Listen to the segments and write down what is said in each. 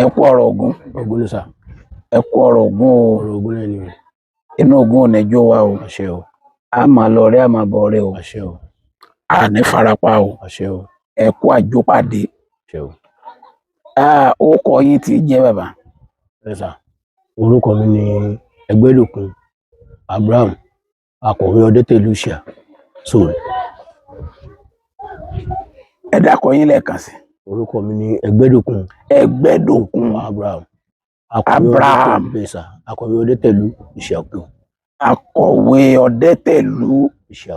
ẹ kú ọ̀rọ̀ Ògún. Ògún ni sà. Ẹ kú ọ̀rọ̀ Ògún o. Ọ̀rọ̀ Ògún náà ni o. Inú Ògún ò ní jó wa o. Àṣẹ o. A máa lọ rí a máa bọ̀ rí o. Àṣẹ o. A ní farapa o. Àṣẹ o. Ẹ kú àjọpàdé. Àṣẹ o. Orúkọ yín ti jẹ́ bàbá. Ẹ sà. Orúkọ mi ni Ẹgbẹ́dòkun Abraham Akọ̀wé Ọdẹ́tẹ̀lúṣà Soul. Ẹ dákọ yín lẹ́ẹ̀kan sí. Orúkọ mi ni Ẹgbẹ́dòkun Abraham Akọ̀wé Ọdẹ́tẹ̀lúṣà Òkè. Akọ̀wé Ọdẹ́tẹ̀lúṣà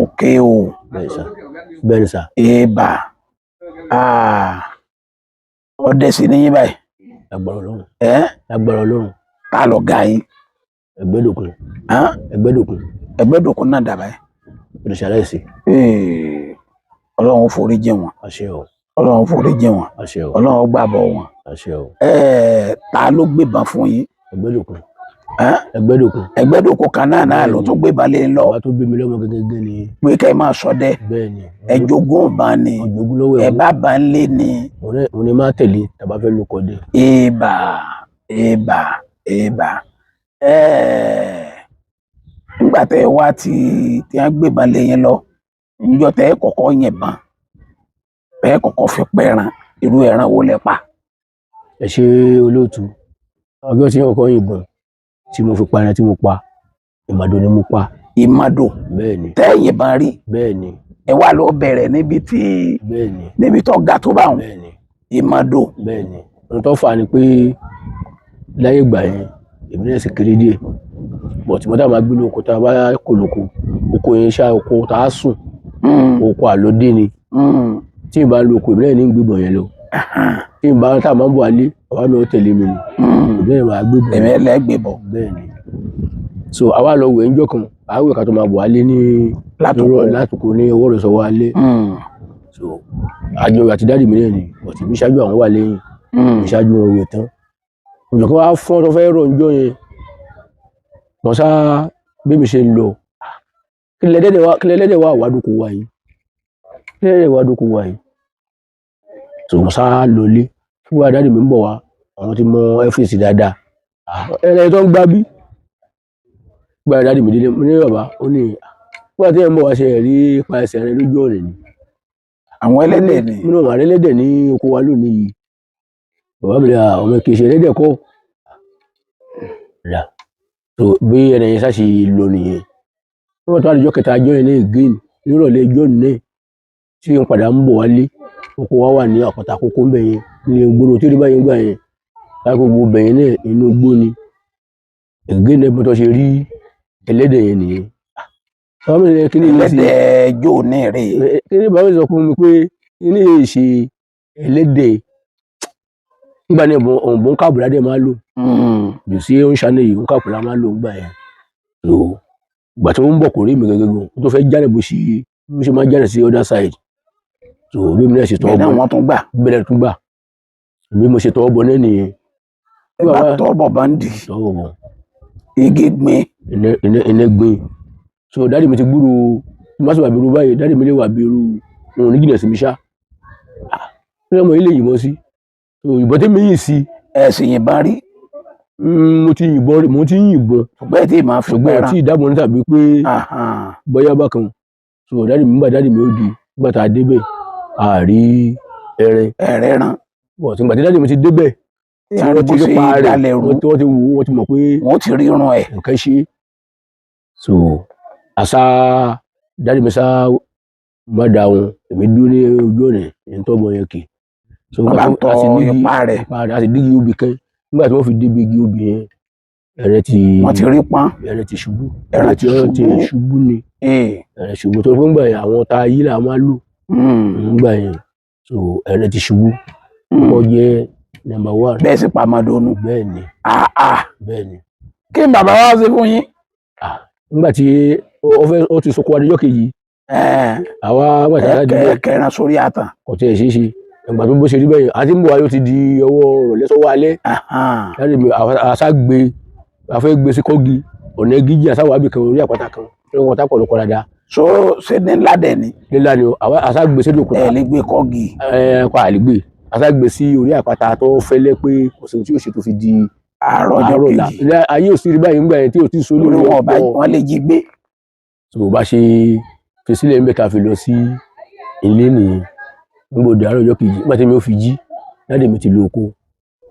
Òkè o. Bẹ́ẹ̀ ni sà. Èèbà. Ọdẹ sí ní yín báyìí. Lágbára Ọlọ́run. Lágbára Ọlọ́run. Ta lọ̀gá yín? Ẹgbẹ́dòkun. Ẹgbẹ́dòkun náà dàbá yìí. Olùṣàlàyé. Ọlọ́run forí jìn wọ́n. Àṣẹ o. Ọlọ́run forí jìn wọ́n. Àṣẹ o. Ọlọ́run gbàbọ̀ wọn. Àṣẹ o. Ta ló gbébọn fún yín? Ẹgbẹ́dòkun. Ẹgbẹ́dòkun kan náà ló tún gbébọn lé lọ. Bàbá tó bí mi lọ́mọ gẹ́gẹ́ ni. Pé kẹ́ ẹ máa ṣọdẹ. Bẹ́ẹ̀ni. Ẹ jogún ọ̀bàn ni. Ẹ bá bá ń lé ni. Mo ní máa tẹ̀lé tàbá fẹ́ lóko dé. Èèbà. Nígbà tẹ́ ẹ wá tí wọ́n gbébọn lé yín lọ, níjọ́ tẹ́ ẹ kọ́kọ́ yìnbọn, tẹ́ ẹ kọ́kọ́ fi pẹran, irú ẹran wo lẹ pa? Ẹ ṣe olóòtú. Ọjọ́ tí wọ́n kọ́kọ́ yìnbọn tí mo fi pa ẹran tí mo pa, ìmàdò ni mo pa. Ìmàdò? Bẹ́ẹ̀ni. Tẹ́ ẹ yìnbọn rí? Bẹ́ẹ̀ni. Ẹ wá lọ bẹ̀rẹ̀ níbi tó ga tó bá wọn? Bẹ́ẹ̀ni. Ìmàdò? Bẹ́ẹ̀ni. Ohun tó fà á ni pé láyé ìgbà yẹn èmi náà sì kéré díẹ̀, bọ̀ tí mo dá máa gbé lóko tá a bá kó lóko, oko yẹn ṣá oko tá a sùn, oko àlódé ni. Tí n bá lóko èmi náà ní gbébọn yẹn lọ. Tí n bá tá a máa ń bọ̀ alé, àwa náà tẹ̀lé mi ni. Èmi náà máa gbébọn. Èmi lẹ́ gbébọn. Bẹ́ẹ̀ni. So àwa lọ wẹ̀ ńjọ́ kan, àwẹ̀ ká tó máa bọ̀ alé ní látòkò ní ọwọ́ rẹ̀ sọ́wọ́ alé. So àjọ àti dáàdì mi náà ni, bọ̀tí bí ṣáájú àwọn wà lẹ́yìn, ìṣáájú wọn wẹ̀ tán. Òjò kan wá fọ́n tó fẹ́ rọ̀ ńjọ́ yẹn. Wọ́n sá bí mi ṣe lọ. Kí lẹ́dẹ̀ wá wádùkú wa yìí? So wọ́n sá lọlé. Fún wa dáàdì mi ń bọ̀ wá, àwọn tí mọ ẹ́fíìsì dáadáa. Ẹlẹ́yìn tó ń gbá bí. Gbá dáàdì mi délé, mo ní bàbá, ó ní wọ́n tí ẹ̀ ń bọ̀ wá ṣe rí pa ẹsẹ̀ rẹ lójú ọ̀rẹ́ ni. Àwọn ẹlẹ́dẹ̀ ni. Mo náà ẹlẹ́dẹ̀ ní oko wa lónìí yìí. Bàbá mi ọmọ kìí ṣe ẹlẹ́dẹ̀ kọ́. So bí ẹnìyẹn sá ṣe lọ nìyẹn. Wọ́n tó àdìjọ́ kẹta ọjọ́ yẹn ní again nírọ̀lẹ́ ọjọ́ náà tí wọ́n padà ń bọ̀ wálé. Oko wa wà ní àpáta kókó ń bẹ̀ yẹn ní gbóná tí ó rí báyìí ń gbà yẹn. Láti gbogbo bẹ̀ yẹn náà inú igbó ni. Again náà bí wọ́n ṣe rí ẹlẹ́dẹ̀ yẹn nìyẹn. Ẹlẹ́dẹ̀ jó ní rè. Kí ni bàbá mi sọ fún mi pé kí ni èyí ṣe ẹlẹ́dẹ̀ nígbà ní ọ̀bọ̀n káàbùrà dẹ̀ máa lò. Jù sí ó ń ṣàlẹ̀ yìí, ó ń káàbùrà máa lò ńgbà yẹn. So ìgbà tí wọ́n ń bọ̀ kò rí mi gẹ́gẹ́ tó fẹ́ jálẹ̀ bó ṣe máa jálẹ̀ sí other side. So bí mi náà ṣe tọ́ ọbọ̀ wọ́n tún gbà. Bẹ́ẹ̀ tún gbà. Bí mo ṣe tọ́ ọbọ̀ náà nìyẹn. Ìgbà tọ́ ọbọ̀ bá ń dì. Igi gbin. Iná gbin. So dáàdì mi ti gbúrò má sì wà bí irú báyìí, dáàdì mi lè wà bí irú òun ní jìnà sí mi ṣá. Ní ọmọ ilé yìnbọn sí. So ìbọn tí mi yìn sí. Ẹ̀sìn yìnbọn rí. Mo ti yìnbọn. Ṣùgbọ́n tí màá fi pẹ́ràn. Ṣùgbọ́n tí ìdábọ̀ ní tàbí pé bọ́yá bákan. So dáàdì mi ó di nígbà tá a débẹ̀ àárí ẹran. Bọ̀ tí dáàdì mi ti débẹ̀ tí wọ́n ti rí pa rẹ̀ wọ́n ti mọ̀ pé wọ́n ti rí irun ẹ̀. Nǹkan ṣe. So àṣà dáàdì mi sá má da wọn èmi dúró ní ojú ọ̀nà ẹni tó bọ̀ yẹn kì. So wọ́n bá ń tọ́ ipa rẹ̀. A ti dígí obì kan nígbà tí wọ́n fi débi igi obì yẹn wọ́n ti rí pọ́n. ẹrẹ̀ ti ṣubú. Ẹrẹ̀ ti ṣubú ni. Ẹrẹ̀ ṣubú tó fún gbà yẹn àwọn tá a yí là máa lò. Nígbà yẹn so ẹrẹ̀ ti ṣubú. Ó jẹ́ number 1. Bẹ́ẹ̀ sì pa Amadonu. Bẹ́ẹ̀ni. Bẹ́ẹ̀ni. Kí ni bàbá wa ṣe fún yín? Nígbà tí ó ti sọkọ adijọ́ kejì. Àwa kẹran sórí àtàn. Kò tí ẹ̀ ṣe é ṣe. Ìgbà tó bó ṣe rí bẹ́yẹn àti ń bọ̀ wáyé ó ti di ọwọ́ rọ̀lẹ́ sọ́wọ́ alẹ́. Láti mi àṣàgbé afẹ́ gbé sí kọ́gi ọ̀nà gíjì àṣàwábì kan orí àpáta kan tí wọ́n tá pọ̀ lọ́kọ́ dáadáa. So ṣé ní ńlá dẹ̀ ni? Nílá ni àṣàgbé sí lókùtà. Ẹ lè gbé kọ́gi. Pa àlè gbé. aṣágbé sí orí àpáta tó fẹ́lẹ́ pé kò sí ohun tí yóò ṣe tó fi di àárọ̀ ọjọ́ àárọ̀ la kejì ayé ò sí rí báyìí nígbà yẹn tí ò tí ì sólè lórí wọn wọn lè jí gbé. tó bá ṣe fi sílẹ̀ níbẹ̀ ká fi lọ sí ilé nìyẹn nígbà òde àárọ̀ ọjọ́ kejì nígbà tí mi ò fi jí dáàdì mi ti lọ oko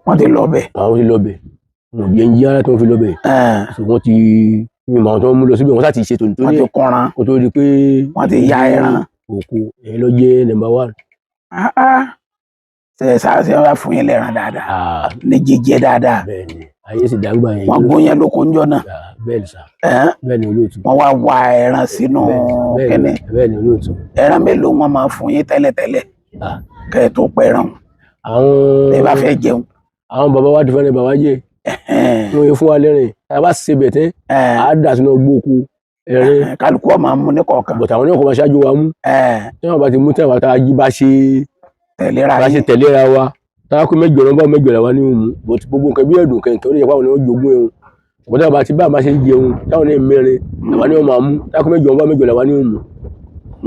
wọ́n ti lọ bẹ̀. àwọn ti lọ bẹ̀ wọn jẹ́ ń jí ara tí wọ́n fi lọ bẹ̀ so wọ́n ti mímọ àwọn tó ń mú lọ síbẹ̀ wọ́n sá ti ṣe tòun tó wọ́n ní ti kọ́ran kó tó di pé wọ́n ti ya ẹran. oko ẹ̀yìn lọ jẹ́ number 1. ṣe ṣe wá fún yín lẹ́ran dáadáa ní jíjẹ dáadáa. bẹ́ẹ̀ni ayé sì dáńgbà yẹn wọ́n gún yẹn lóko ńjọ́ náà. bẹ́ẹ̀ni sá bẹ́ẹ̀ni olóòtú. wọ́n wá wa ẹran sínú kẹ́ni. bẹ́ẹ̀ni olóòtú. ẹran mélòó wọ́n máa fún yín tẹ́lẹ̀tẹ́lẹ̀ kẹ́ ẹ tó pẹran. àwọn tẹ́ bá fẹ́ jẹun. àwọn bàbá wa ti fẹ́ràn bàbá jẹ́ wọ́n yẹ fún wa lẹ́rìn a bá ṣe bẹ̀ tẹ́ a dà sínú gbóòkú ẹ̀rín. kálukú ọmọ mú ní kọ̀ọ̀kan. bọ̀tà àwọn ní ọkọ̀ máa ṣáájú wa mú tí wọ́n bá ti mú tẹ́wàá tá a jí bá ṣe tẹ̀léra wa táwọn kó mẹ́jọ lọ́nà bá mẹ́jọ làwa ní òun bọ̀tí gbogbo nǹkan bí ẹ̀dùn kẹ̀kẹ́ ó ní ìyàpá àwọn ènìyàn jogún ẹ̀hún bọ̀tà bá ti bá àmà ṣe ń jẹun táwọn ní mẹ́rin làwa ní ọmọ àmú táwọn kó mẹ́jọ lọ́nà bá mẹ́jọ làwa ní òun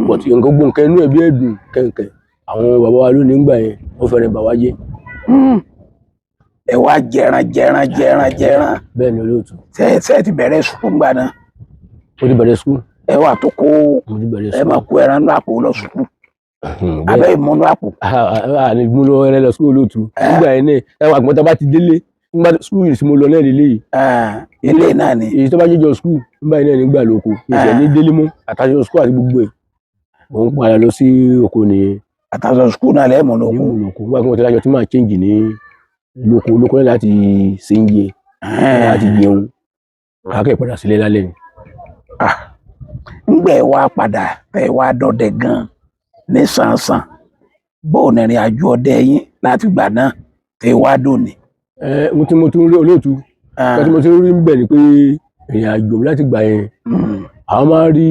bọ̀tí nǹkan gbogbo nǹkan inú ẹ̀ bí ẹ̀dùn kẹ̀kẹ́ àwọn bàbá wa lónìí ń gbà yẹn wọ́n fẹ́ràn bàbá jẹ́. ẹ wá jẹran. bẹ́ẹ̀ ni olóòtú. ṣe ti bẹ̀rẹ̀ sùkúù gbà náà. mo ti bẹ̀rẹ̀ sùkúù. ẹ wà tó kó ẹ máa kó ẹran nínú àpò lọ sùkúù. abẹ́ ìmúnú àpò. àní mo lọ ẹrẹ lọ sùkúù olóòtú. nígbà yẹn náà ẹwà àgbọ̀ntà bá ti délé nígbà sùkúù yìí tí mo lọ náà lélẹ̀ yìí. ilé náà ni. èyí tó bá jẹjọ sùkúù nígbà yẹn náà nígbà lóko ìṣẹ̀ ní délé mọ́ àtàjọ sùkúù àti gbogbo ẹ̀ mo ń padà lọ sí oko nìyẹn. àtàjọ sùkúù náà lẹ́ẹ̀mọ́ lóko. nígbà tí wọ́n ti lájọ tí máa change ní lóko náà láti ṣe ń jẹ láti jẹun akẹ́ padà sílé lálẹ́ ni. ńgbẹ́ wá padà tẹ́ wá dọdẹ gan ní sànsàn bóun ìrìn àjò ọdẹ yín láti gbà náà tẹ́ wá dòní. mo tún rí olóòtú tí mo tún rí ń bẹ̀ ni pé ìrìn àjò mi láti gbà yẹn àwọn máa rí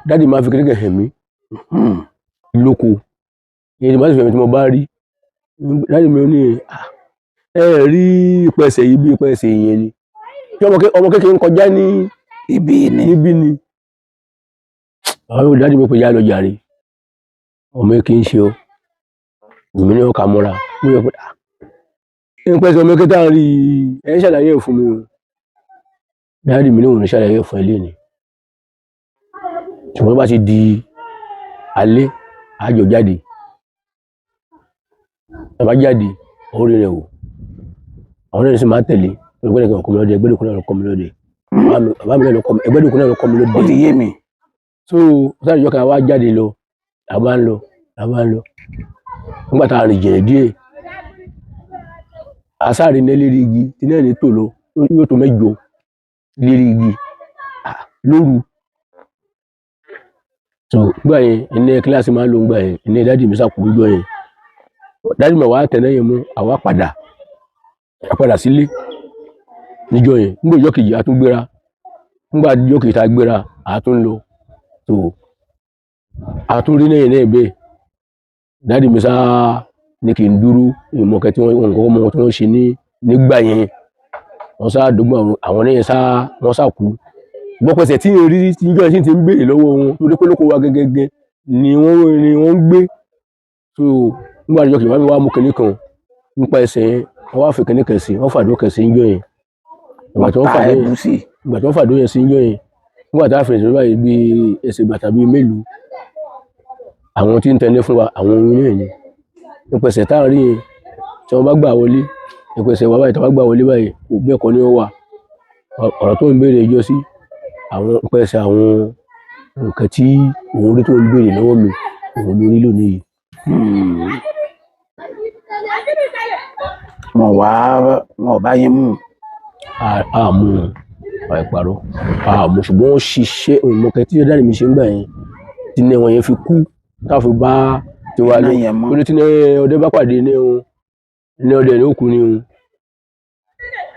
dáàdì máa fi kékeré hàn mí lóko ìyẹn tí mo bá sì fẹ́ mi tí mo bá rí dáàdì mi ò ní rí ìpẹsẹ̀ yìí bí ìpẹsẹ̀ yẹn ni tí ọmọ kékeré ń kọjá ní níbí ni àwọn olùdájú mi pé yá lọ jàre ọmọ kì í ṣe ọ ìmí ní ọkà mọ́ra ní ọ̀pẹ́ ń pẹ́sẹ̀ ọmọ kékeré táwọn rí ẹ ṣàlàyé ẹ̀ fún mi o dáàdì mi ní òun ní ṣàlàyé ẹ̀ fún ilé ni ṣùgbọ́n bá ti di alẹ́ àjọ jáde bàbá jáde orí rẹ̀ wò àwọn náà sì máa tẹ̀lé ẹgbẹ́ nìkan ọkọ mi lọ́dẹ ẹgbẹ́ nìkan náà lọ́kọ mi lọ́dẹ bàbá mi náà lọ́kọ mi ẹgbẹ́ nìkan náà lọ́kọ mi lọ́dẹ. ó ti yé mi. so sáré ìjọ kan wá jáde lọ làbá ń lọ nígbà tá a rìn jìnnà díẹ̀ àsáàrí ní lérí igi tí náà ní tò lọ yóò tó mẹ́jọ lérí igi lóru. so gbà yẹn iná kíláàsì máa ń lò ń gbà yẹn iná dádì mi sàkúrú jọ yẹn dádì mi wà tẹ̀lé yẹn mú àwa padà sílé níjọ yẹn nígbà ìjọ kejì a tún gbéra nígbà ìjọ kejì tá a gbéra a tún lọ tó a tún rí lẹ́yìn náà bẹ́ẹ̀ dáàdì mi sáá ní kí n dúró ìmọ̀kẹ́ tí wọ́n nǹkan ọmọ tí wọ́n ṣe nígbà yẹn wọ́n sáá dọ́gbọ́n àwọn náà sáá wọ́n sáá kú gbọ́pẹ̀sẹ̀ tí yẹn rí níjọ yẹn ti ń béèrè lọ́wọ́ wọn lórí pé lóko wa gẹ́gẹ́ ni wọ́n ń gbé so nígbà ìjọ kejì wọ́n fi wá mú kinní kan nípa ẹsẹ̀ yẹn wọ́n wá fi kinní kan sí wọ́n fàdó kan sí níjọ yẹn ìgbà tí wọ́n fàdó yẹn sí níjọ yẹn nígbà tá a fẹ̀rẹ̀ sọ́dọ̀ báyìí bí ẹsẹ̀ bàtà bíi mélòó àwọn tí ń tẹ̀lé fún wa àwọn ohun inú ẹ̀ ni ìpẹ̀sẹ̀ tá a rí yẹn tí wọ́n bá gbà wọlé ìpẹ̀sẹ̀ wa báyìí tí wọ́n bá gbà wọlé báyìí kò bẹ́ẹ̀ kọ́ ni wọ́n wà ọ̀rọ̀ tó ń béèrè ẹjọ́ sí àwọn ìpẹ̀sẹ̀ àwọn nǹkan tí òun rí tó ń béèrè lọ́wọ́ mi òun lórí lónìí yìí. wọn bá yín mú. àmú àìparọ́ àmú ṣùgbọ́n wọ́n ṣiṣẹ́ ìmọ̀kẹ́ tí dáàdì mi ṣe ń gbà yẹn tí ní wọn yẹn fi kú táfi bá tiwa lọ torí tí ọdẹ bá pàdé ní ọdẹ ní òkú ni òun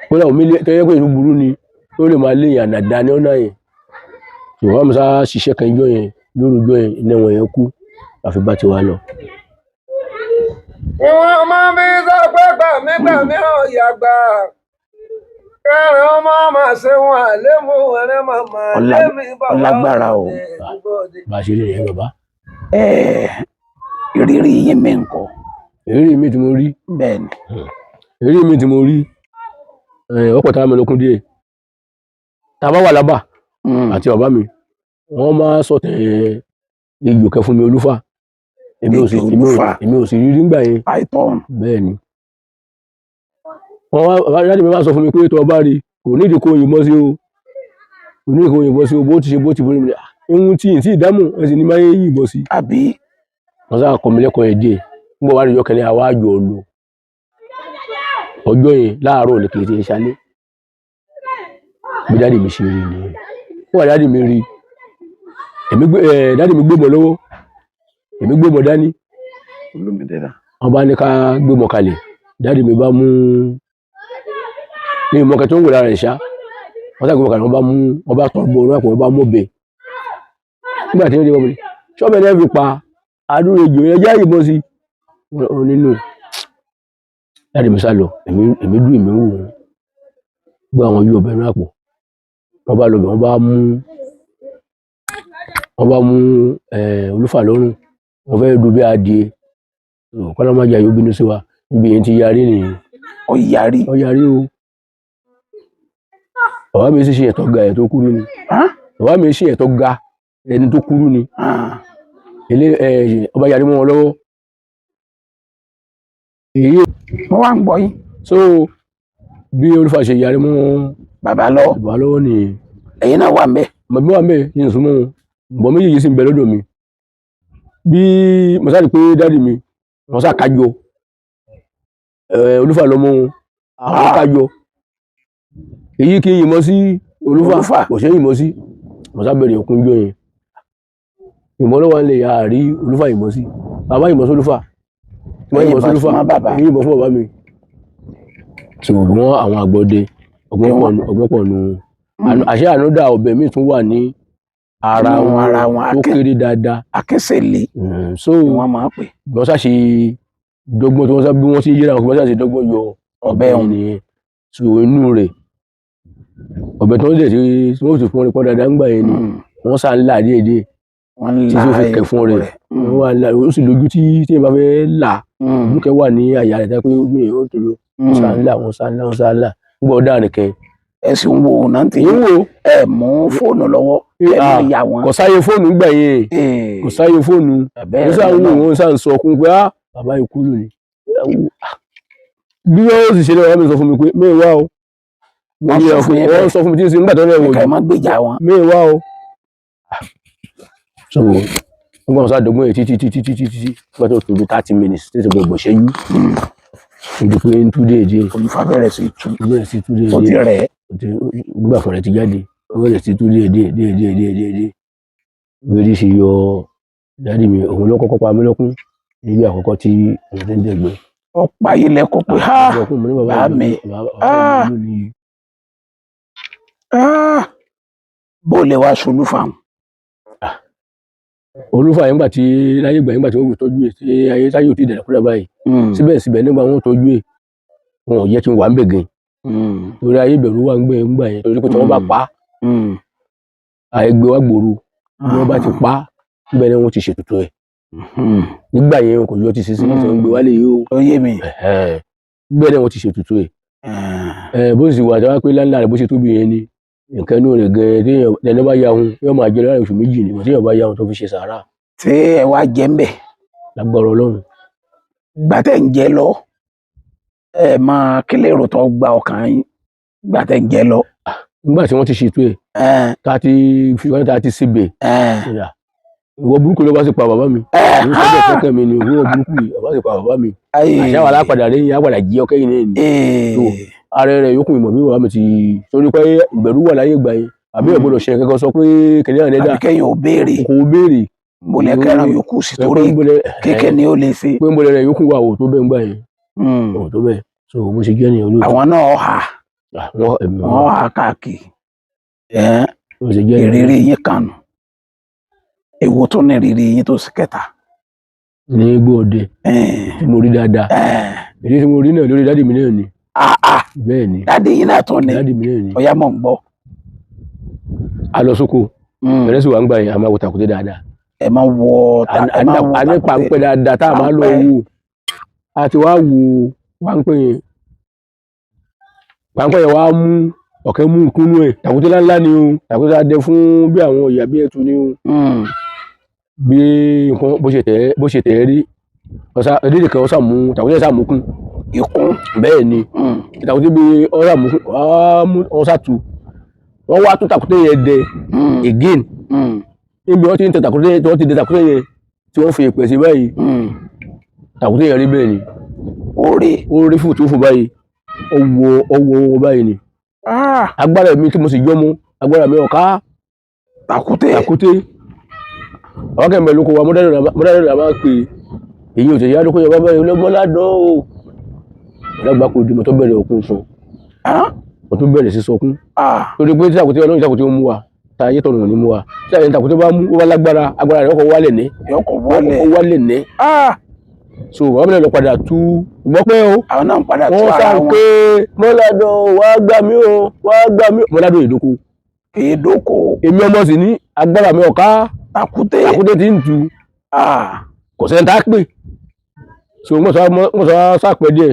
kódà omi tẹ́yẹ́ pé ìlú burú ni ó lè máa léyìn ànàdá ní ọ̀nà yẹn ṣùgbọ́n àmì sáà ṣiṣẹ́ kan ijọ́ yẹn lórúkọ yẹn ní wọn yẹn kú táfi bá tiwa lọ. ìwọ̀n máa bí sọ pé gbàmí ò yàgbà kẹrin ọmọ máa ṣe wọn àlémú ẹrẹ màmá lémi bàbá ọlágbára o. bá a ṣe rí rẹ bàbá. ìrírí yín mi nǹkan. èrí mi tí mo rí bẹ́ẹ̀ ni. èrí mi tí mo rí ọ̀pọ̀ tá a mẹ́lọ́kún díẹ̀ tá a bá wà lábà àti bàbá mi wọ́n máa sọ̀tẹ̀ ejò kẹ fún mi olúfà èmi ò sì rí nígbà yẹn python. bẹ́ẹ̀ ni láti mi máa sọ fún mi pé tó bá rí kò nídìí kó yìnbọn sí o kò nídìí kó yìnbọn sí o bó ti ṣe bó ti borí mi ohun tí ì tí ìdámù ẹ sì ní máa ń yìnbọn sí. àbí. wọ́n sáà kọ́ mi lẹ́kọ̀ọ́ yẹn díẹ̀ nígbà wàá rí ọjọ́ kẹlẹ́ àwa àjọ lò ọjọ́ yẹn láàárọ̀ ní kìí ṣe ṣálé bí dáàdì mi ṣe rí nìyẹn wọ́n wà dáàdì mi rí dáàdì mi gbé mọ́ lọ́wọ́ èmi gbé mọ́ dání wọ́n bá ní ká gbé mọ́ kalẹ̀ dáàdì mi bá mú ní ìmọ̀kẹ́ tó ń wò lára rẹ̀ ṣá wọ́n sá gbé mọ́ kalẹ̀ wọ́n bá tọ́ bọ́ ọ̀rọ̀ àpò wọ́n bá mọ́ bẹ̀ nígbà tí wọ́n dé wọ́n mi ṣọ́ọ̀bẹ̀ náà fi pa àdúrà ejò yẹn já ìbọn sí nínú dáàdì mi sá lọ èmi dùn èmi wò wọ́n gbọ́ àwọn yóò bẹ̀rù àpò wọ́n bá lọ bẹ̀ wọ́n bá mú olúfà lọ́rùn wọ́n fẹ́ dùn bí adìẹ kọ́lámájà yóò bínú sí wa níbi yẹn ti yarí nìyẹn. ó yarí o bàbá mi sì ṣe ẹ̀tọ́ ga ẹ̀ tó kúrú ni bàbá mi ṣe ẹ̀tọ́ ga ẹni tó kúrú ni ọba yarí mọ́ wọn lọ́wọ́ èyí wọ́n wá ń gbọ́ yín. so bí olúfà ṣe yarí mọ́ bàbá lọ́wọ́ nìyẹn. ẹ̀yin náà wà ń bẹ̀. màmí wà ń bẹ̀ yín sún mọ́ wọn bọ̀ méjèèjì sì ń bẹ lọ́dọ̀ mi bí mo sáré pé dáàdì mi wọ́n sá kájọ olúfà lọ́mọ wọn àwọn kájọ èyí kì í yìnbọn sí olúfà kò ṣe yìnbọn sí mo sá bẹ̀rẹ̀ òkun jọ yẹn ìmọ̀ lọ́wọ́ lè yà á rí olúfà yìnbọn sí bàbá yìnbọn sí olúfà yìnbọn sí olúfà èyí yìnbọn fún bàbá mi ṣùgbọ́n àwọn àgbọ̀dẹ ọgbọ́n pọ̀ nù àṣẹ ànúdà ọbẹ̀ mi tún wà ní ara wọn tó kéré dáadáa akẹ́sẹ̀lé so wọ́n máa pè. bí wọ́n ṣàṣe dọ́gbọ́n tí wọ́n ṣe bí wọ́n ṣe yíra wọn bí wọ́n ṣàṣe dọ́gbọ́n yọ ọbẹ̀ yẹn nìyẹn so inú rẹ̀ ọbẹ̀ tó ń dẹ̀ tí wọ́n ti fún wọn pọ́ dáadáa ńgbà yẹn ni wọ́n sá ń là díẹ̀díẹ̀ tí ó fi kẹ̀ fún rẹ̀ wọ́n wà là ó sì lójú tí èèyàn bá fẹ́ là ojú kẹ wà ní àyà rẹ̀ dápẹ́ ojú yẹn ó tó lọ wọ́n sá ń là gbọ́ ọ̀dà nìkẹ́. ẹ̀sìn wo náà ti ẹ̀ mú fóònù lọ́wọ́ ẹ̀ máa yà wọ́n. kò sáyé fóònù gbà yẹn kò sáyé fóònù ó sá ń wò wọ́n sá ń sọ ọkùn pé bàbá yìí kú lónìí. bí wọ́n sì ṣe lọ́wọ́ mi sọ fún mi pé mẹ́wàá o wọ́n sọ fún mi tí ń sin nígbà tó rẹ̀ wò ó má gbèjà wọn. mẹ́wàá o. so wọ́n gbọ́n sá dọ́gbọ́n yẹn títí nígbà tó tóbi 30 minutes títí gbogbo ṣẹ́jú ìdí pé ń tú déédéé. olùfà bẹ̀rẹ̀ sí tú déédéé ó ti rẹ̀ nígbà fún rẹ̀ ti jáde ó bẹ̀rẹ̀ sí tú déédéé lórí ṣe yọ dáàdì mi òun ló kọ́kọ́ pa mí lọ́kún níbi àkọ́kọ́ tí òun ti ń dẹ̀gbẹ́. ọ̀pá yìí lẹ́kọ̀ọ́ pé bá mi bó lè wá ṣolú fáwọn. olúfà yẹn gbà tí láyé ìgbà yẹn gbà tí wọ́n tọ́jú ẹ̀ tí ayé táyé ò tí ì dẹ̀rẹ̀ kúrẹ́ báyìí síbẹ̀síbẹ̀ nígbà wọn tọ́jú ẹ̀ wọn ò jẹ́ kí n wà ń bẹ̀ gan torí ayé ìbẹ̀rù wà ń gbẹ̀ ńgbà yẹn torí pé tí wọ́n bá pa àìgbé wa gbòòrò bí wọ́n bá ti pa níbẹ̀ ni wọ́n ti ṣètùtù ẹ̀ nígbà yẹn kò yọ ti ṣe sí ní ìṣẹ́ gbé wálé yìí ó yé mi níbẹ̀ ni wọ́n ti ṣètùtù ẹ̀ bó sì wà tí wọ́n pé láńlá rẹ̀ bó ṣe tóbi yẹn ni nǹkan inú rẹ̀ gẹ̀ẹ́ téèyàn ẹni bá yà hun yóò máa jẹ láàrin oṣù méjì ni téèyàn bá yà hun tó fi ṣe sàárà. tí ẹ wá jẹ ń bẹ. lágbára Ọlọ́run. gbàtẹ́ ń jẹ lọ ẹ máa kílẹ̀ èrò tó gba ọkàn yín gbàtẹ́ ń jẹ lọ. nígbà tí wọ́n ti ṣètò ẹ̀ tá a ti síbẹ̀ ìwọ burúkú ló bá sì pa bàbá mi ìwọ sọ́jọ́ kẹ́kẹ́ mi ni ìwọ burúkú yìí bá sì pa bàbá mi àṣà wà lápadà rẹ̀ yìí àpàdà jí ọkẹ́ yìí náà ni ààrẹ rẹ̀ yókùn ìmọ̀ bí bàbá mi ti torí pé ìbẹ̀rù wà láyé ìgbà yẹn àbí ẹ̀ gbọ́dọ̀ ṣe kẹ́kọ̀ọ́ sọ pé kẹ̀lẹ́ àná dá àbíkẹ́yìn ò béèrè kò béèrè mo lẹ kẹran yòókù sí torí kékeré ni ó lè ṣe pé mo lẹ rẹ̀ yókùn wà ò tó bẹ́ẹ̀ ńgbà yẹn ò tó bẹ́ẹ̀ so bó ṣe jẹ́ nìyẹn olóòtú. àwọn náà wọ́n hà káàkiri ìrírí yín kànú èwo tó ní ìrírí yín tó sì kẹta. ní gbọ́dẹ tí mo rí dáadáa èdè tí mo rí náà lórí dádì mi náà ni. bẹ́ẹ̀ ni dádì yín náà tún ní dádì mi náà ni. ọ̀yá mọ̀ ń gbọ́. a lọ sóko bẹ̀rẹ̀ sí wà ń gbà yẹn a máa wo tàkùté dáadáa. ẹ máa wọ a ní pàǹpẹ́ dáadáa tá a máa lọ wò a ti wá wo páńpẹ́ yẹn wá mú ọ̀kẹ́ mú nkúnú ẹ̀ tàkúté ńláńlá ni o tàkúté adẹ fún bí àwọn ìyá bí ẹtu ni o bí nǹkan bó ṣe tẹ̀ rí ẹdínlẹ̀ kan ọ̀sà mú tàkúté ẹ̀sà mú kún ikún bẹ́ẹ̀ ni tàkúté bí ọ̀sà mú kún ọ̀sà tu wọ́n wá tún tàkúté yẹn dẹ again níbi wọ́n ti ń tẹ tàkúté tí wọ́n ti dẹ tàkúté yẹn tí wọ́n fi èpè sí báyìí tàkúté yẹn rí bẹ́ẹ̀ ni ó rí fùtúfù báyìí ọwọ́ báyìí ni agbára mi tí mo sì jọmọ agbára mi ọ̀ká tàkúté àwọn kẹ́mẹ̀ lóko wa mọ́dádọ́ la máa ń pè èyí ò tẹ̀ yá lóko yẹ bá bẹ́ẹ̀ lọ́gbọ́ládọ́ o ọ̀dàgbà kò dì mọ́ tó bẹ̀rẹ̀ òkun sọ mo tún bẹ̀rẹ̀ sí sọkún torí pé tí tàkúté ọlọ́run tàkúté ó mú wa ta ayé tọ̀nà ní mú wa tí àyè tàkúté bá mú ó bá lágbára agbára rẹ̀ ọkọ̀ wálẹ̀ ní so wọ́n bẹ̀rẹ̀ lọ padà tú gbọ́ pé o àwọn náà ń padà tú wọ́n sá pé mọ́ládọ́ wàá gbà mí o mọ́ládọ́ ìdókò èmi ọmọ sì ní agbára mi ọ̀ká tàkúté tí ń tu kò sẹ́ni tá a pè so wọ́n sọ sápẹ́ díẹ̀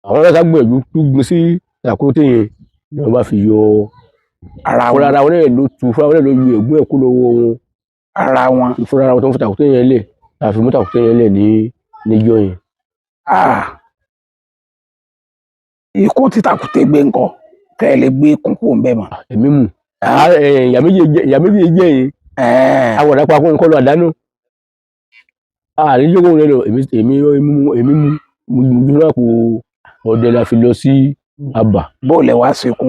àwọn ọ̀rẹ́ ságbẹ̀jú túgbìn sí tàkúté yẹn ni wọ́n bá fi yọ ara wọn náà ló tu fúnra wọn náà ló yọ ègún ẹ̀kú lọ́wọ́ wọn fúnra wọn tó ń fi tàkúté yẹn lẹ̀ àfi mú tàkúté yẹn lẹ̀ níjọ́ yẹn. ikú tí tàkúté gbé ńkọ́ kẹ́ ẹ lè gbé kúnkún ń bẹ̀ mọ́. èmi mú ìyá méjì jẹ́ yìí àwọn ọ̀dà pakún nǹkan lọ àdánù àríjókòó rẹ lọ èmi mú jùlọ àpò ọdẹ la fi lọ sí àbà. bóòlẹ̀ wá sekú.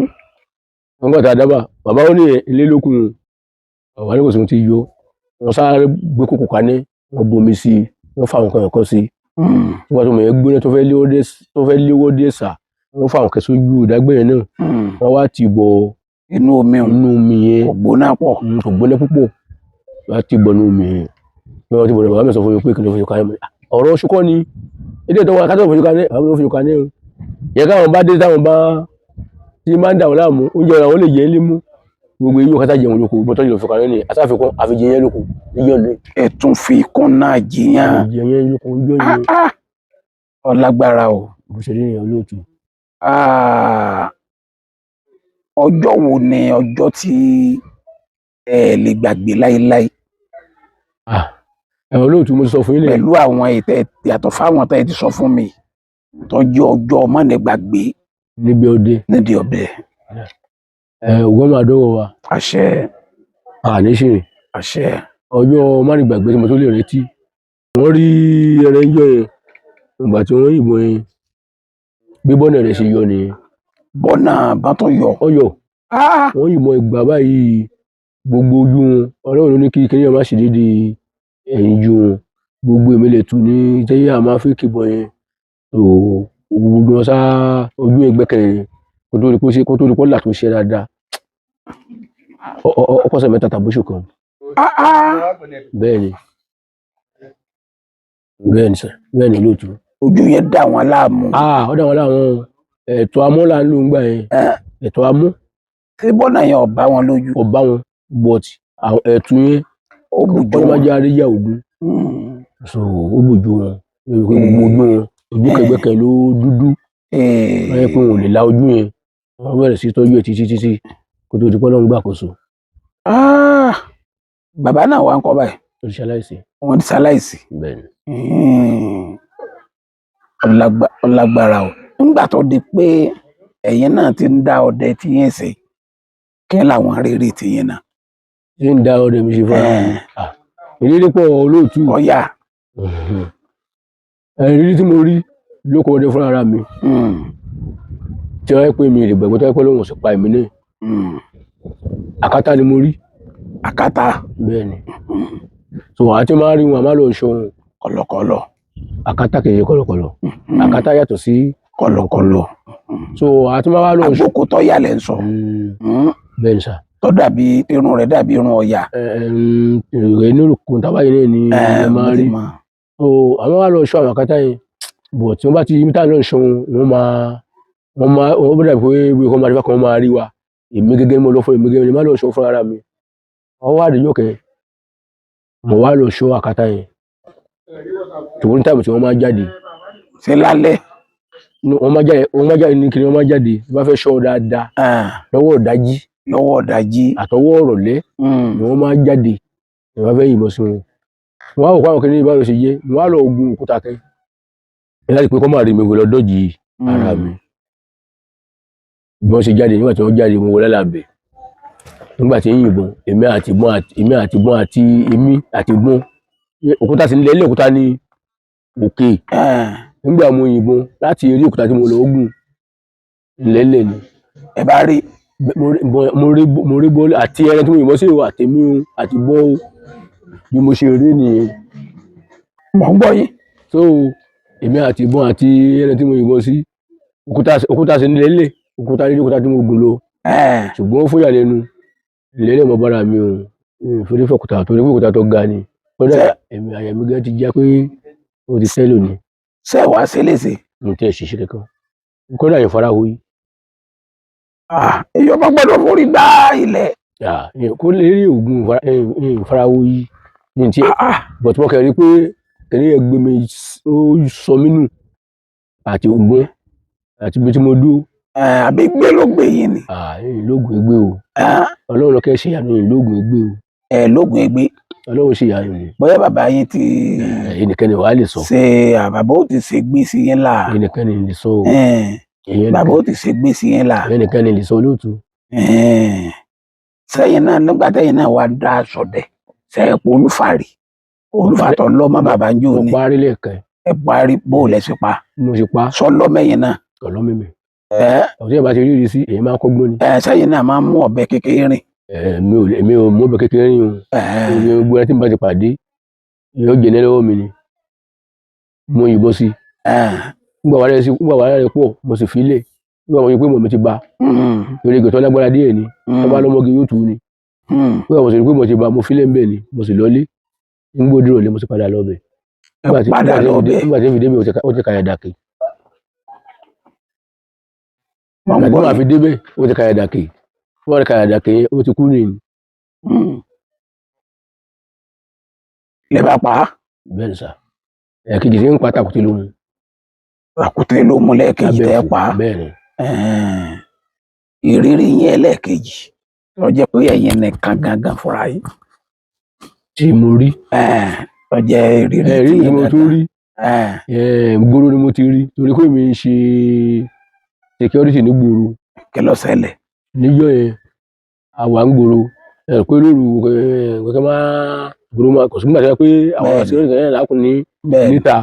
wọ́n gbọ́dọ̀ àdábà bàbá ó ní ilé lókun bàbá ní kò sí ohun tí yọ wọ́n sáré gbé kókò kaní wọ́n bomi sí wọ́n fa nǹkan ẹ̀kọ́ sí nígbà tó mọ̀ ẹ́ gbóná tó fẹ́ léwó dé sà wọ́n fa nǹkan sójú ìdágbẹ́yẹn náà wọ́n wá ti bọ inú omi yẹn kò gbóná púpọ̀ wọ́n ti bọ inú omi yẹn wọ́n ti bọ bàbá mi sọ fún mi pé kí n lọ fojú kaní ọ̀rọ̀ oṣù kọ́ ni ilé ìtọ́wọ́ akátọ̀ fojú kaní àwọn ló fojú kaní o yẹ káwọn bá dé táwọn bá tí máa ń dà wọ́n láàmú oúnjẹ ọ̀rọ̀ àwọn lè jẹ́ ń lé mú gbogbo eyín òkàtà jẹun lóko bọ́tọ́ ìlú fìkà lónìí asáfikún àfijẹ yẹn lóko níjọ́ ní. ẹ̀tún fi ikún náà jiyàn. yẹn lóko níjọ́ ní. ọlágbára o. bó ṣe rí nìyẹn olóòtú. ọjọ́ wo ni ọjọ́ tí ẹ lè gbàgbé láéláé. olóòtú mo ti sọ fún yín pẹ̀lú àwọn ètò yàtọ̀ fáwọn tẹ́ ẹ ti sọ fún mi tọ́jú ọjọ́ mọ́nìgbàgbé. níbi ọdẹ. ògbọ́n máa dọ́wọ́ wa. àṣẹ. àníṣe. àṣẹ. ọjọ́ mánìgbàgbé tí mo tó lè retí. wọ́n rí ẹrẹ ń jọ yẹn ìgbà tí wọ́n yìnbọn yẹn bí bọ́nà rẹ̀ ṣe yọ nìyẹn. bọ́nà bá tún yọ. ọyọ. wọ́n yìnbọn ìgbà báyìí gbogbo ojú wọn ọlọ́run ló ní kí kíní ọmọ ṣe déédéé ẹ̀yìn ju wọn gbogbo èmi lè tù ní tẹ́yẹ àmọ́ áfíríkì bọ̀ yẹn gbogbo wọn sá ojú ẹgbẹ́kẹ̀rẹ̀ kó tó rí pọ́lá tó ṣe dáadáa ọkọ̀ọ̀sẹ̀ mẹ́ta tàbóṣù kan. bẹ́ẹ̀ni lóòtú. ojú yẹn dà wọ́n láàmú. ó dà wọ́n láàmú ẹ̀tọ́ amú là ń lò ń gbà yẹn ẹ̀tọ́ amú. ṣé bọ́nà yẹn ò bá wọn lójú. ò bá wọn but ẹ̀tún yẹn ó bùjú wọn. ọlọ́mọdé aríyá ògún so ó bùjú wọn gbogbo ojú wọn ojú kẹgbẹ́kẹ̀ ló dúdú wọ́n yẹ pé wọn ò lè la ojú yẹn wọ́n bẹ̀rẹ̀ sí tọ́jú ẹ̀ títí kó tó di pé Ọlọ́run gbàkóso. bàbá náà wà ń kọ́ báyìí. ó ti ṣaláìsí. wọ́n ti ṣaláìsí. bẹ́ẹ̀ni. ọlágbára o nígbà tó di pé ẹ̀yin náà ti ń dá ọdẹ tí yẹn ṣe kí làwọn rere tí yẹn náà. ṣé ń dá ọdẹ mi ṣe fún wa. ìrírí pọ̀ olóòtú. ọ̀yà. ìrírí tí mo rí lóko ọdẹ fúnra ara mi tí wọ́n pè mí rè gbẹ̀gbẹ́ tó yẹ pé lóun sì pa èmi náà. àkátá ni mo rí. àkátá. bẹ́ẹ̀ni. so àti máa rí wọn àmà lọ ṣọ kọ̀lọ̀kọ̀lọ̀. àkátá kì í ṣe kọ̀lọ̀kọ̀lọ̀. àkátá yàtọ̀ sí kọ̀lọ̀kọ̀lọ̀. so àti máa lọ ṣọ. àgbòkò tó yà lẹ́ ń sọ. bẹ́ẹ̀ni sà. tó dàbí irun rẹ̀ dàbí irun ọ̀yà. inú kò tábà yìí ní ẹ máa rí. so àwọn wà lọ ṣọ àwọn àkátá yẹn bọ̀ tí wọ́n bá ti mítà lọ ṣọ wọ́n bẹ̀rẹ̀ pé bí wọ́n máa rí bákan wọ́n máa rí wa èmi gẹ́gẹ́ mo lọ fún èmi gẹ́gẹ́ ni má lọ ṣọ fún ara mi wọ́n wá àdéjọ́ kẹ́ mo wá lọ ṣọ àkátá yẹn tòun táìmù tí wọ́n máa jáde ṣe lálẹ́. wọ́n máa jáde ní kiri, wọ́n máa jáde tí wọ́n fẹ́ ṣọ́ dáadáa lọ́wọ́ ọ̀dájí àtọwọ́ ọ̀rọ̀lẹ́ ni wọ́n máa jáde ni wọ́n fẹ́ yìnbọn sí wọn. wọ́n á wò pàwọn kìnìún ìbára ṣe jẹ́ wọ́n á lọ ogun òkúta kẹ́ láti pé kọ́ máa rí mi wò lọ dọ́jì ara mi. bí wọ́n ṣe jáde nígbà tí wọ́n jáde mo wọlé lábẹ́ nígbà tí ń yìnbọn èmi àti ìbọn òkúta sí nílẹ̀ ilé òkúta ní òkè. nígbà mo yìnbọn láti eré òkúta tí mo lọ ogun lẹ́lẹ̀ ni ẹ bá rí mo rí bọ́ọ̀lù àti ẹran tí mo yìnbọn sí àtẹ̀mí àti bọ́ọ̀ bí mo ṣe rí nìyẹn. mọ̀ ń gbọ́ yín. so èmi àti ìbọn àti ẹran tí mo yìnbọn sí òkúta sí nílẹ̀ ilé òkúta tí mo gùn lọ ṣùgbọ́n ó fòyà lẹ́nu lẹ́lẹ̀ mọ́ bára mi ò fẹ́rẹ́ fọ́kúta torí pé òkúta tó ga ni kódà èmi àyà mi gan ti já pé ó ti fẹ́ lónìí. ṣé wàá ṣe léṣe. n tẹ́ ṣiṣẹ́ kankan kódà yẹn fara hoyi. èyí ọba gbọ́dọ̀ forí gbá ilẹ̀. kó lè rí oògùn fara hoyi ní ti bọ̀tí wọ́n kẹ́rin pé kẹ́rin yẹn gbé mi ó sọ mí nù àti ògbọ́n àti ibi tí mo dúró. àbí gbé ló gbé yín ni. lóògùn egbé o ọlọ́run ló kẹ́ ṣe ìyanu lóògùn egbé o. lóògùn egbé. ọlọ́run ṣe ìyanu ni. bóyá bàbá yín ti. ẹnìkan ni wàá lè sọ. ṣe bàbá ó ti ṣe gbé sí yín là. ẹnìkan ni lè sọ o. bàbá ó ti ṣe gbé sí yín là. ẹnìkan ni lè sọ lóòtú. sẹ́yìn náà nígbà tẹ́yìn náà wàá dá aṣọ dẹ̀ sẹ́yìn pé olùfàtọ̀ lọ́mọ bàbá ń jó ni. mo parí lẹ́ẹ̀kan. ẹ parí bó o lẹ ṣe pa. mo ṣe pa. sọ lọ́mẹ́yìn náà. ọlọ́mẹ́mẹ́. ọ̀sẹ̀ ìbá ti rí rí sí èyí máa ń kọ́gbọ́n ni. sẹ́yìn náà máa ń mú ọ̀bẹ kékeré rìn. èmi ò mú ọ̀bẹ kékeré rìn o. gbogbo ẹni tí mo bá ti pàdé yóò jẹ lọ́wọ́ mi ni. mo yìnbọn sí. nígbà wàhálà rẹ̀ pọ̀ mo sì fi lé. nígbà mo yẹ pé mo ti ba. torí ìgbésọ̀ lágbára díẹ̀ ni. wọ́n bá lọ́mọge yóò tù ú ni. nígbà mo sì rí pé mo ti ba mo fi lé ń bẹ̀ ni mo sì lọ́lé. nígbà òdìrò lé mo sì padà lọ bẹ̀. nígbà tí fi débẹ̀ ó ti kàyà dàkè. nígbà tí wọ́n fi débẹ̀ ó ti kàyà dàkè. wọ́n ti kàyà dàkè yẹn ó ti kú nìyí. lè bá pa á. bẹ́ẹ̀ ni sà ẹ̀kejì tí ń pa tàkùtì ló mu. tàkùtì ló mu lẹ́ẹ̀kejì tẹ́ pa á. bẹ́ẹ̀ ni. ìrírí yẹn ẹlẹ́ẹ̀kejì ló jẹ́ pé ẹ̀yin nìkan gangan fúnra yín. tí mo rí. ló jẹ́ ìrírí tí mo tún rí. gbòòrò ni mo ti rí torí pé mi ń ṣe security ní gbòòrò. kí ló ṣẹlẹ̀. níjọ́ yẹn àwa ń gbòòrò pé lóru kẹkẹ máa gbòòrò máa kò sí nígbà tí wọ́n pé àwọn àṣírí kan yẹn lákùn ní níta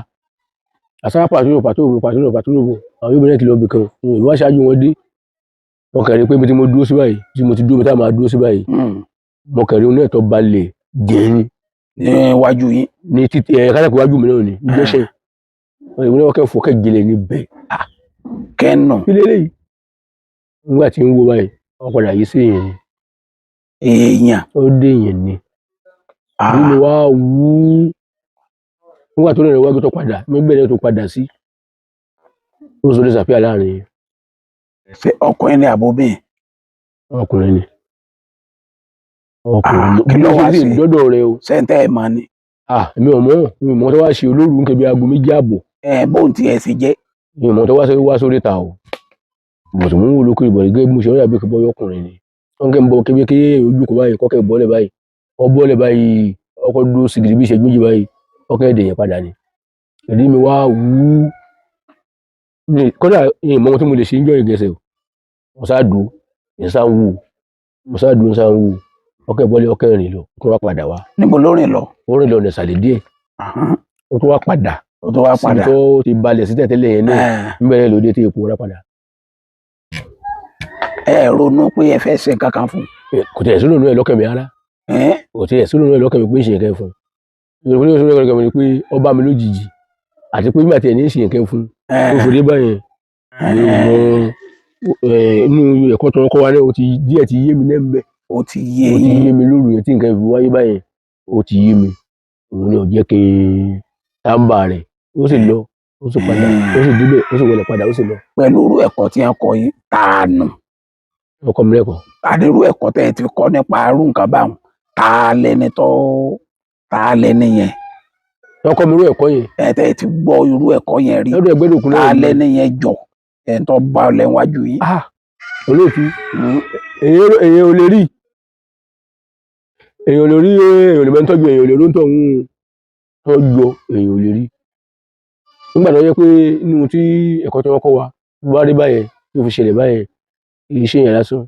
àṣà pàtó àwọn yóò bẹ̀rẹ̀ ti lọ bì kan ìwọ́n aṣáájú wọn dé wọ́n kẹrin pé ibi tí mo dúró sí báyìí tí mo ti dúró mi tá máa dúró sí báyìí mo kẹrin oní ẹ̀tọ́ balẹ̀ jẹ́ni. níwájú yín. ní títí kájàpọ̀ iwájú mi náà ni ìgbésẹ̀ wọ́n ní wọ́n kẹ́ fọ́ kẹ́ gẹlẹ̀ níbẹ̀. kẹ́nà. kí lélẹ́yìí nígbà tí ń wo báyìí wọ́n padà yí sí èèyàn ni. èèyàn. ó dé èèyàn ni. nínú wa wú nígbà tó rẹ̀ wájú tó padà mẹ́bẹ̀rẹ̀ tó padà sí ó sọ lè ṣàfihàn láàrin yẹn. ṣé ọkùnrin ni àbóbìn. ọkùnrin ni. kí ló wá sí dọ́dọ̀ rẹ o. sẹ́ńtẹ́ ẹ̀ máa ní. èmi ò mọ̀ tó wá ṣe olóru ń kẹbi aago 2 ààbọ̀. bóun ti ẹ̀ sì jẹ́. mi ò mọ̀ tó wá sórí ta o. bọ̀tù mú wò lókè ìbọn gẹ́gẹ́ bí mo ṣe rọ́ọ̀dà bí kò bọ́ ọkùnrin ni. wọ́n kẹ́ ń bọ kébé ojú kò báyìí kọ́kẹ́ bọ́ọ̀lẹ̀ báyìí bọ́ọ̀lẹ̀ báyìí ọkọ̀ dúró sìgìrì bí ìṣẹ́jú méjì báyìí ọkọ̀ ẹ̀dẹ̀ yẹn padà ni. ẹ̀dí mi wá wú kódà ìmọ̀ tí mo lè ṣe ń jọ ìgẹ̀sẹ̀ mo sá dùn wù ọkọ̀ ìbọ́lẹ̀ ọkọ̀ ìrìn lọ kó wá padà wá. níbo ló rìn lọ. ó rìn lọ ní ìsàlẹ̀ díẹ̀ ó tún wá padà síbi tó ti balẹ̀ sí tẹ̀tẹ̀lẹ̀ yẹn náà níbẹ̀rẹ̀ lóde tí epo rẹ̀ padà. ẹ ronú pé ẹ fẹ́ ṣe kankan fún. kò tẹ̀ sínú ẹ̀ lọ́kàn mi rárá kò tẹ̀ sínú ẹ̀ lọ́kàn mi pé ń ṣe nǹkan fún ìròyìn sínú ẹ̀ lọ́kàn mi ni pé ọba mi lójijì àti pé nígbà tí ẹ̀ ní ṣe nǹkan fún ó fòdé báyẹn inú ẹ̀kọ́ tó ń kọ́ wa náà díẹ̀ ti yé mi náà mbẹ́ ó ti yé mi lóru yẹn tí nǹkan fi wáyé báyẹn ó ti yé mi òun ni ò jẹ́ kí tábà rẹ̀ ó sì lọ ó sì padà ó sì débẹ̀ ó sì wọlé padà ó sì lọ. pẹ̀lú irú ẹ̀kọ́ tí wọ́n kọ́ yín tàànù. ọkọ mi lẹ́kọ̀ọ́. àdérú ẹ̀kọ́ tẹ́ ẹ ti kọ́ nípa arú nǹkan báwọn ta lẹni yẹn. ọkọ mi irú ẹ̀kọ́ yẹn tẹ́ ẹ ti gbọ́ irú ẹ̀kọ́ yẹn rí lọ́dọ̀ Ẹgbẹ́dòkun náà alẹ́ nìyẹn jọ ẹ̀ ń tọ́ bá ọ lẹ́wájú yín. olóòtú èyàn ò lè rí èyàn ò lè rí èyàn ò lè mẹ́tọ́jú èyàn ò lè róńtọ̀ ń tọ́jú èyàn ò lè rí nígbà tó yẹ pé nínú tí ẹ̀kọ́ tí wọ́n kọ́ wa bá rí báyẹn tí ó fi ṣẹlẹ̀ báyẹn iṣẹ́ yẹn lásán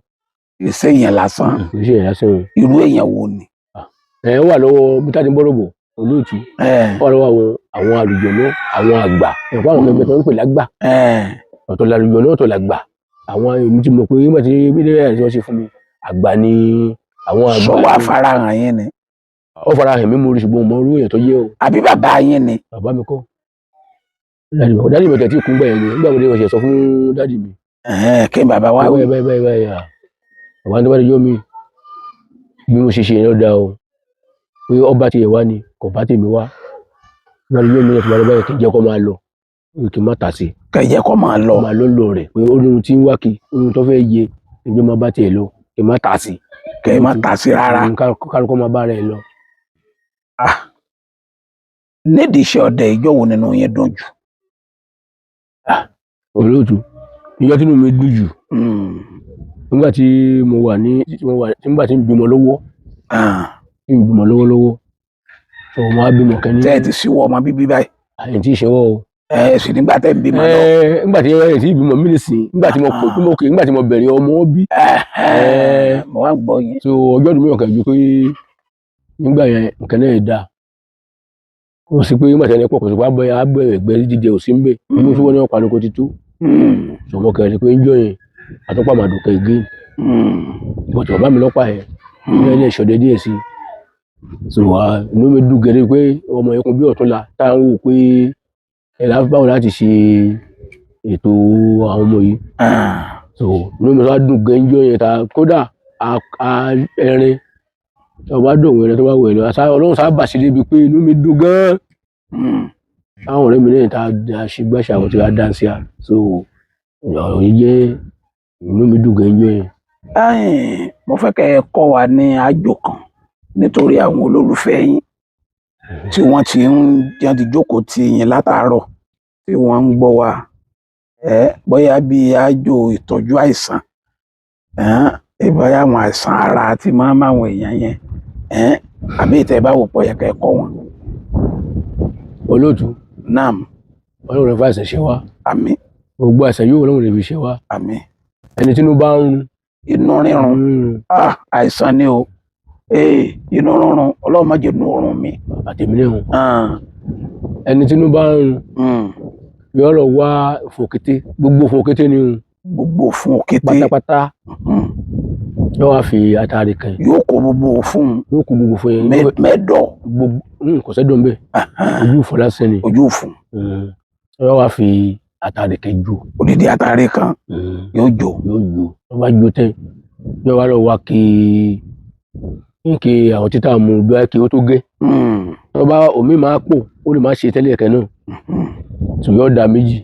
iṣẹ́ yẹn lásán iṣẹ́ yẹn lásán irú èèyàn wo ni. wà lọ́wọ́ bí táti ń bọ́rọ̀ bọ̀ olóòtú wà lọ́wọ́ àwọn àlùjọ̀nú àwọn àgbà ẹ̀kọ́ àwọn kẹgbẹ́ tó ń pè lágbà ọ̀tọ̀ làlùjọ̀nú ọ̀tọ̀ làgbà àwọn èmi ti mọ̀ pé nígbà tí bílẹ̀ àti wọ́n ṣe fún mi àgbà ni àwọn àgbà. sọ wá farahàn yín ni. ó farahàn mi mo rí ṣùgbọ́n mo rú èèyàn tó yẹ o. àbí bàbá yín ni. bàbá mi kọ́ dádì mi kẹ̀ tí kún gbà yẹn ni nígbà wo ni wọ́n ṣe sọ fún dádì mi. kí n bàbá wá wí. báyìí bàbá tó bá di yọ mi bí mo ṣe ṣe yẹn lọ́dà o pé ọba tiẹ̀ wá ni kò bá tèmi wá bá di yọ mi láti bá báyìí kì í jẹ́ kó máa lọ kì í má tà sí. kì í jẹ́ kó máa lọ. máa lọ lọ rẹ̀ pé ó ní ohun tí ń wá kí ohun tó fẹ́ yẹ ẹjọ́ máa bá tiẹ̀ lọ kì í má tà sí. kì í má tà sí rárá. kálukọ́ máa bá rẹ̀ lọ. nídìí iṣẹ́ ọdẹ ìjọ wo nínú yẹn dùn jù. olóòtú ìjọ tí inú mi dùn jù nígbà tí mo wà nígbà tí ń bímọ lọ́wọ́ lọ́wọ́ tó máa bímọ kẹ́ni. tẹ́ ẹ ti ṣíwọ́ ọmọ bíbí báyìí. àyè tí ì ṣẹ́wọ́ o. sì nígbà tẹ́ ń bímọ lọ. nígbà tí ẹ ti bímọ mí nìsín nígbà tí mo pè nígbà tí mo bẹ̀rẹ̀ ọmọ bí. mo wá gbọ́ yín. so ọjọ́ ìdúró yàn kẹ́jú pé nígbà yẹn nǹkan náà dà ó sì pé nígbà tí ẹni pọ̀ kò sí pé abẹ́rẹ́ ẹgbẹ́ jíjẹ ò sí ń bẹ̀ nínú tí wọ́n ní ọ̀pá lóko ti tó. sọmọ kẹrin pé ń jọ yẹn àtọ́pà màdùkẹ́ igé bọ́tù bàbá mi lọ́pàá yẹn ní ẹni ìṣọ̀dẹ díẹ̀ sí so inú mi dùn gẹ́gẹ́ pé ọmọ yẹn kún bí ọ̀túnla tá à ń wò pé ẹ̀ báwo láti ṣe ètò àwọn ọmọ yìí so inú mi wá dùn gẹ́gẹ́ jọ yẹn ta kódà ẹrin tó bá dùn ẹrin tó bá wẹ̀ lọ ọlọ́run sábà sí débi pé inú mi dùn gan-an àwọn ọ̀rẹ́ mi náà ta ṣègbàṣà àwọn tí wàá dá sí à so ọ̀rọ̀ yìí jẹ́ inú mi dùn gẹ́gẹ́ yẹn. mo fẹ́ kẹ́ ẹ kọ́ wa ní àjò kan nítorí àwọn olólùfẹ́ yín tí wọ́n ti jókòó tì yín látàárọ̀ tí wọ́n ń gbọ́ wa bóyá bí àjò ìtọ́jú àìsàn bóyá àwọn àìsàn ara tí máa ń máwọn èèyàn yẹn àbí ìtẹ́ bá wò pọ̀ yẹ kẹ́ ẹ kọ́ wọn. olóòtú naam. ọlọ́run fà ẹ̀sẹ̀ ṣe wá. àmín. gbogbo àìsàn yóò ọlọ́run lè fi ṣe wá. àmín. ẹni tí inú bá ń rún. inú rírun àìsàn ni o inú rírun ọlọ́run má jẹ́ inú rún mi. àtẹ̀mí náà. ẹni tí inú bá ń rún yóò lọ wá fòkété gbogbo fòkété ni o. gbogbo fòkété pátápátá yóò wá fi àtàrí kan. yóò kó gbogbo fún un. yóò kó gbogbo fún yẹn. mẹ́dọ̀. gbogbo kò sẹ́dọ̀ mbẹ́. ojú ìfọ̀ lásán ni. ojú ìfọ̀. yóò wá fi àtàrí kan jù. odidi àtàrí kan yóò jò. wọ́n bá jó tẹ́ yóò wá lọ wá kí àwọn títà mú bí wá kí ó tó gé. wọ́n bá omi máa pò ó lè má ṣe tẹ́lẹ̀ ẹ̀kẹ́ náà. tó yóò da méjì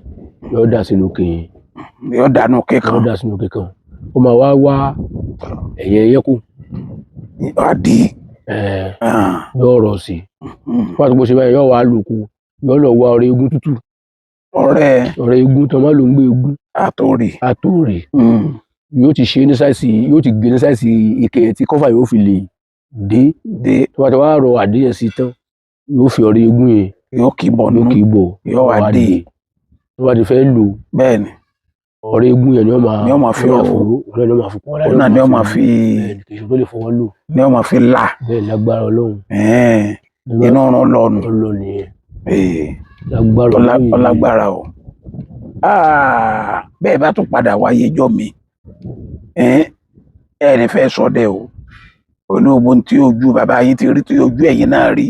yóò dà sínú kéèyàn. yóò dànù kékan. yóò dà sínú kékan. ó máa wá ẹ̀yẹ ẹyẹkù. àdí. yóò rọ̀ sí i. fún àtúgbò ṣe báyìí yóò wá lùkù yóò lọ wá ọ̀rẹ́ egun tútù. ọ̀rẹ́ egun tó máa lò ń gbé egun. àtòrè. yóò ti ṣe ní sáìsì yóò ti gé ní sáìsì ike tí kọ́fà yóò fi lè dé. tó bá ti wá rọ àdéhùn sí tán yóò fi ọ̀rẹ́ egun yẹn. yóò kì í bọ̀ nínú yóò wá dé. tó bá ti fẹ́ lò. bẹ́ẹ̀ni. ọ̀rẹ́ egun yẹn ni wọ́n máa fi òun náà ni wọ́n máa fi kìí tó lè fọwọ́ lò. ni wọ́n máa fi là. bẹ́ẹ̀ lágbára ọlọ́run. inú ọ̀run lọ́nu. ọlọ́ nìyẹn. ọlágbára o. bẹ́ẹ̀ bá tún padà wáyé jọ́ mi ẹni fẹ́ sọdẹ o olóògbé tí ojú bàbá yín ti rí tí ojú ẹ̀yin náà rí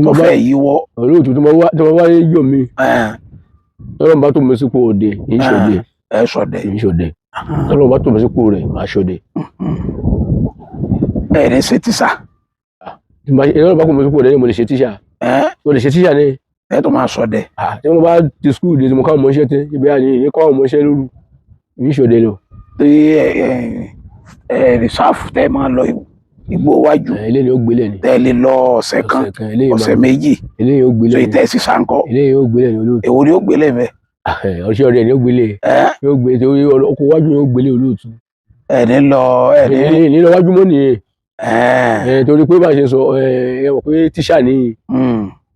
tó fẹ́ yíwọ́. olóòtú tó máa wáyé jọ mi tọ́lọ́ bá tó mi sípò òde yìí ṣọdẹ. ẹ sọdẹ. yìí ṣọdẹ tọ́lọ́ bá tó mi sípò rẹ̀ máa ṣọdẹ. ẹni ṣe tíṣà. tọ́lọ́ bá tó mi sípò rẹ̀ ni mo lè ṣe tíṣà. mo lè ṣe tíṣà ni. ẹ tó máa sọdẹ. tí wọ́n bá ti skul dé tí mo káwọn mọ́ṣẹ́ tẹ́ ibi àní ní káwọn mọ́ṣẹ́ lóru yìí ṣọdẹ lọ. rìsáàfù tẹ máa lọ Igbó iwájú eléyìí ó gbélé ni tẹ́lẹ̀ lọ ọ̀sẹ̀ kan ọ̀sẹ̀ méjì eléyìí ó gbélé so ni ìtẹ́sí sáńkọ́ eléyìí ó gbélé ni olóòtú èwo ni ó gbélé mẹ́. ọ̀sẹ̀ ọ̀rẹ́ ni ó gbélé yóò gbé torí ọkọ̀ iwájú ni ó gbélé olóòtú ẹni lọ ní lọ wájú mọ́ nìyẹn torí pé bá ṣe sọ ẹ mọ̀ pé tíṣà ní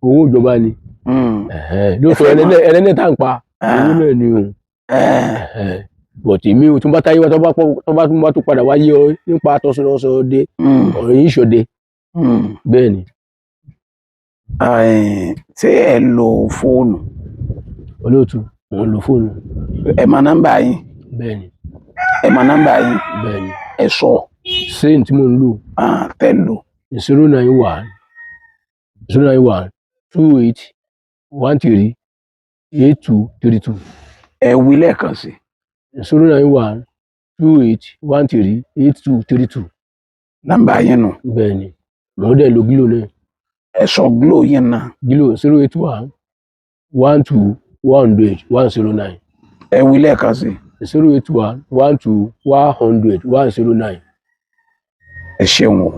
owó ìjọba ni lóòótọ́ ẹlẹ́nẹ̀ tá ń pa owó náà ni o bọ̀tì mi ò tún bá táyé wá tó bá tún padà wáyé ọ nípa tọ́sọ́lọ́sọ dé ọ̀rọ̀ yìí ṣòde bẹ́ẹ̀ ni. ṣé ẹ lo fóònù. olóòtú mo ń lo fóònù. ẹ mọ nọ́mbà yín. bẹ́ẹ̀ ni. ẹ mọ nọ́mbà yín. bẹ́ẹ̀ ni. ẹ sọ. sẹ́yìn tí mo ń lò. tẹ́ ń lò. 091 28 13 8232. ẹ wí lẹ́ẹ̀kan sí. 091 28 13 8232. nọ́mbà yín nù. bẹ́ẹ̀ ni mo dẹ̀ lo Glo náà. ẹ sọ Glo yín náà. Glo 081 12 100 109. ẹ wí lẹ́ẹ̀kan sí. 081 12 100 109. ẹ ṣeun o.